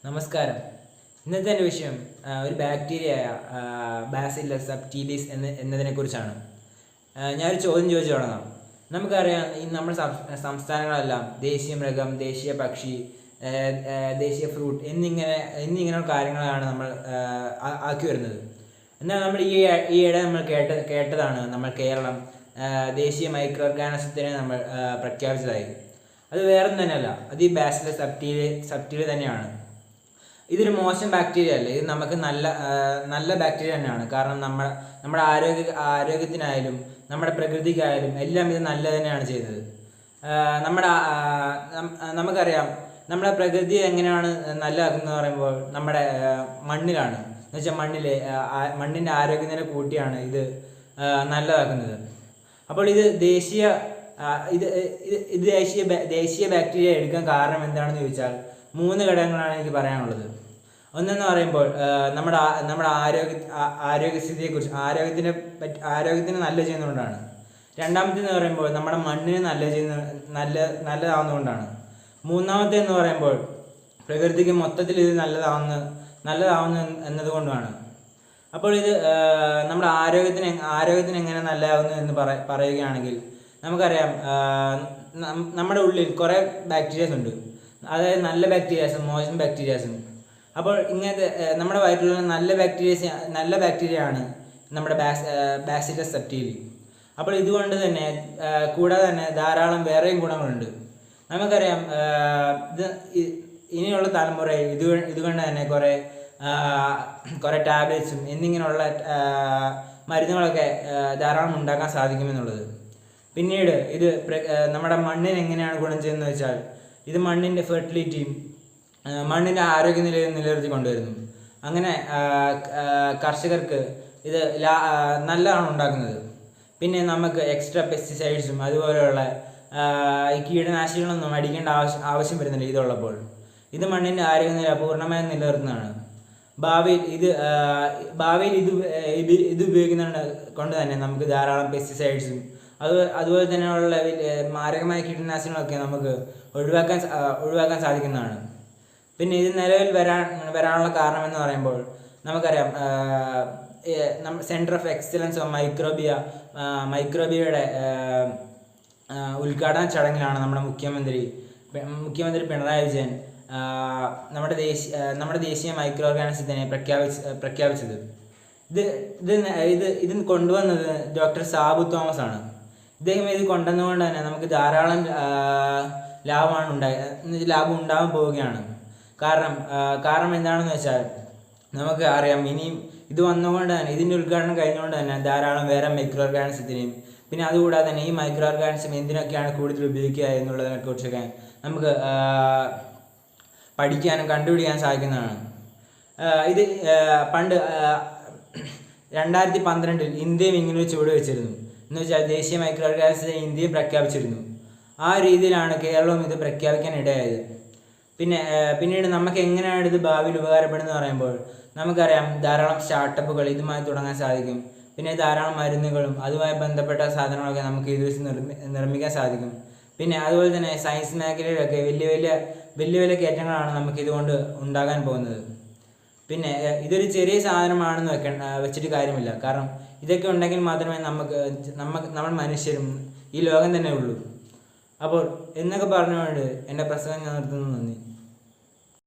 നമസ്കാരം. ഇന്നത്തെ എൻ്റെ വിഷയം ഒരു ബാക്ടീരിയയായ ബാസില്ലസ് സബ്റ്റിലിസ് എന്നതിനെക്കുറിച്ചാണ്. ഞാനൊരു ചോദ്യം ചോദിച്ചു തുടങ്ങാം. നമുക്കറിയാം, ഈ നമ്മുടെ സംസ്ഥാനങ്ങളെല്ലാം ദേശീയ മൃഗം, ദേശീയ പക്ഷി, ദേശീയ ഫ്രൂട്ട് എന്നിങ്ങനെയുള്ള കാര്യങ്ങളാണ് നമ്മൾ ആക്കി വരുന്നത്. എന്നാൽ നമ്മൾ ഈയിടെ നമ്മൾ കേട്ടതാണ് നമ്മൾ കേരളം ദേശീയ മൈക്രോ ഓർഗാനിസത്തിനെ നമ്മൾ പ്രഖ്യാപിച്ചതായി. അത് വേറൊന്നും തന്നെയല്ല, അത് ഈ ബാസില്ലസ് സബ്റ്റിലി തന്നെയാണ്. ഇതൊരു മോശം ബാക്ടീരിയ അല്ല, ഇത് നമുക്ക് നല്ല ബാക്ടീരിയ തന്നെയാണ്. കാരണം നമ്മുടെ ആരോഗ്യത്തിനായാലും നമ്മുടെ പ്രകൃതിക്കായാലും എല്ലാം ഇത് നല്ല തന്നെയാണ് ചെയ്തത്. നമുക്കറിയാം, നമ്മുടെ പ്രകൃതി എങ്ങനെയാണ് നല്ലതാക്കുന്നത് പറയുമ്പോൾ നമ്മുടെ മണ്ണിലാണ്. എന്ന് വെച്ചാൽ മണ്ണിൻ്റെ ആരോഗ്യനില കൂട്ടിയാണ് ഇത് നല്ലതാക്കുന്നത്. അപ്പോൾ ഇത് ദേശീയ ബാക്ടീരിയ എടുക്കാൻ കാരണം എന്താണെന്ന് ചോദിച്ചാൽ 3 ഘടകങ്ങളാണ് എനിക്ക് പറയാനുള്ളത്. ഒന്നെന്ന് പറയുമ്പോൾ നമ്മുടെ ആരോഗ്യസ്ഥിതിയെക്കുറിച്ച് ആരോഗ്യത്തിന് നല്ല ചെയ്യുന്നതുകൊണ്ടാണ്. രണ്ടാമത്തേന്ന് പറയുമ്പോൾ നമ്മുടെ മണ്ണിന് നല്ലതാവുന്നതുകൊണ്ടാണ്. മൂന്നാമത്തെ എന്ന് പറയുമ്പോൾ പ്രകൃതിക്ക് മൊത്തത്തിൽ ഇത് നല്ലതാവുന്നു എന്നതുകൊണ്ടാണ്. അപ്പോൾ ഇത് നമ്മുടെ ആരോഗ്യത്തിന് എങ്ങനെ നല്ലതാവുന്നു എന്ന് പറയുകയാണെങ്കിൽ നമുക്കറിയാം, നമ്മുടെ ഉള്ളിൽ കുറേ ബാക്ടീരിയാസ് ഉണ്ട്. അതായത് നല്ല ബാക്ടീരിയാസും മോശം ബാക്ടീരിയാസും. അപ്പോൾ ഇങ്ങനത്തെ നമ്മുടെ വയറ്റിലുള്ള നല്ല ബാക്ടീരിയയാണ് നമ്മുടെ ബാസില്ലസ് സബ്റ്റിലി. അപ്പോൾ ഇതുകൊണ്ട് തന്നെ കൂടാതെ തന്നെ ധാരാളം വേറെയും ഗുണങ്ങളുണ്ട്. നമുക്കറിയാം, ഇനിയുള്ള തലമുറയിൽ ഇതുകൊണ്ട് തന്നെ കുറേ ടാബ്ലറ്റ്സും എന്നിങ്ങനെയുള്ള മരുന്നുകളൊക്കെ ധാരാളം ഉണ്ടാക്കാൻ സാധിക്കുമെന്നുള്ളത്. പിന്നീട് ഇത് നമ്മുടെ മണ്ണിന് എങ്ങനെയാണ് ഗുണം ചെയ്യുന്നത് വെച്ചാൽ, ഇത് മണ്ണിൻ്റെ ഫെർട്ടിലിറ്റിയും മണ്ണിൻ്റെ ആരോഗ്യനിലയും നിലനിർത്തി കൊണ്ടുവരുന്നു. അങ്ങനെ കർഷകർക്ക് ഇത് നല്ലതാണ് ഉണ്ടാക്കുന്നത്. പിന്നെ നമുക്ക് എക്സ്ട്രാ പെസ്റ്റിസൈഡ്സും അതുപോലെയുള്ള ഈ കീടനാശിനികളൊന്നും അടിക്കേണ്ട ആവശ്യം വരുന്നില്ല ഇതുള്ളപ്പോൾ. ഇത് മണ്ണിൻ്റെ ആരോഗ്യനില പൂർണ്ണമായും നിലനിർത്തുന്നതാണ്. ഭാവിയിൽ ഇത് ഉപയോഗിക്കുന്നത് കൊണ്ട് തന്നെ നമുക്ക് ധാരാളം പെസ്റ്റിസൈഡ്സും അതുപോലെ തന്നെയുള്ള മാരകമായ കീടനാശിനികളൊക്കെ നമുക്ക് ഒഴിവാക്കാൻ സാധിക്കുന്നതാണ്. പിന്നെ ഇത് നിലവിൽ വരാനുള്ള കാരണമെന്ന് പറയുമ്പോൾ നമുക്കറിയാം, സെൻറ്റർ ഓഫ് എക്സലൻസ് ഓഫ് മൈക്രോബിയയുടെ ഉദ്ഘാടന ചടങ്ങിലാണ് നമ്മുടെ മുഖ്യമന്ത്രി പിണറായി വിജയൻ നമ്മുടെ ദേശീയ മൈക്രോ ഓർഗാനിസത്തിനെ പ്രഖ്യാപിച്ചത്. ഇത് കൊണ്ടുവന്നത് ഡോക്ടർ സാബു തോമസ് ആണ്. ഇദ്ദേഹം ഇത് കൊണ്ടുവന്നുകൊണ്ട് തന്നെ നമുക്ക് ധാരാളം ലാഭം ഉണ്ടാകാൻ പോവുകയാണ്. കാരണം എന്താണെന്ന് വെച്ചാൽ നമുക്ക് അറിയാം, ഇനിയും ഇത് വന്നുകൊണ്ട് തന്നെ ഇതിൻ്റെ ഉദ്ഘാടനം കഴിഞ്ഞുകൊണ്ട് തന്നെ ധാരാളം വേറെ മൈക്രോ ഓർഗാനിസത്തിനെയും പിന്നെ അതുകൂടാതെ തന്നെ ഈ മൈക്രോ ഓർഗാനിസം എന്തിനൊക്കെയാണ് കൂടുതൽ ഉപയോഗിക്കുക എന്നുള്ളതിനെക്കുറിച്ചൊക്കെ നമുക്ക് പഠിക്കാനും കണ്ടുപിടിക്കാൻ സാധിക്കുന്നതാണ്. ഇത് പണ്ട് 2012 ഇന്ത്യയും ഇങ്ങനൊരു ചുവട് വെച്ചിരുന്നു. എന്ന് വെച്ചാൽ ദേശീയ മൈക്രോ ഓർഗാനിസത്തെ ഇന്ത്യയും പ്രഖ്യാപിച്ചിരുന്നു. ആ രീതിയിലാണ് കേരളവും ഇത് പ്രഖ്യാപിക്കാൻ ഇടയായത്. പിന്നീട് നമുക്ക് എങ്ങനെയാണ് ഇത് ഭാവിയിൽ ഉപകാരപ്പെടുന്നത് പറയുമ്പോൾ നമുക്കറിയാം, ധാരാളം സ്റ്റാർട്ടപ്പുകൾ ഇതുമായി തുടങ്ങാൻ സാധിക്കും. പിന്നെ ധാരാളം മരുന്നുകളും അതുമായി ബന്ധപ്പെട്ട സാധനങ്ങളൊക്കെ നമുക്ക് ഇത് വെച്ച് നിർമ്മിക്കാൻ സാധിക്കും. പിന്നെ അതുപോലെ തന്നെ സയൻസ് മേഖലയിലൊക്കെ വലിയ കയറ്റങ്ങളാണ് നമുക്ക് ഇതുകൊണ്ട് ഉണ്ടാകാൻ പോകുന്നത്. പിന്നെ ഇതൊരു ചെറിയ സാധനമാണെന്ന് വെച്ചിട്ട് കാര്യമില്ല. കാരണം ഇതൊക്കെ ഉണ്ടെങ്കിൽ മാത്രമേ നമ്മൾ മനുഷ്യരും ഈ ലോകം തന്നെ ഉള്ളൂ. അപ്പോൾ എന്നൊക്കെ പറഞ്ഞുകൊണ്ട് എൻ്റെ പ്രസംഗം ഞാൻ നിർത്തുന്നു. നന്ദി.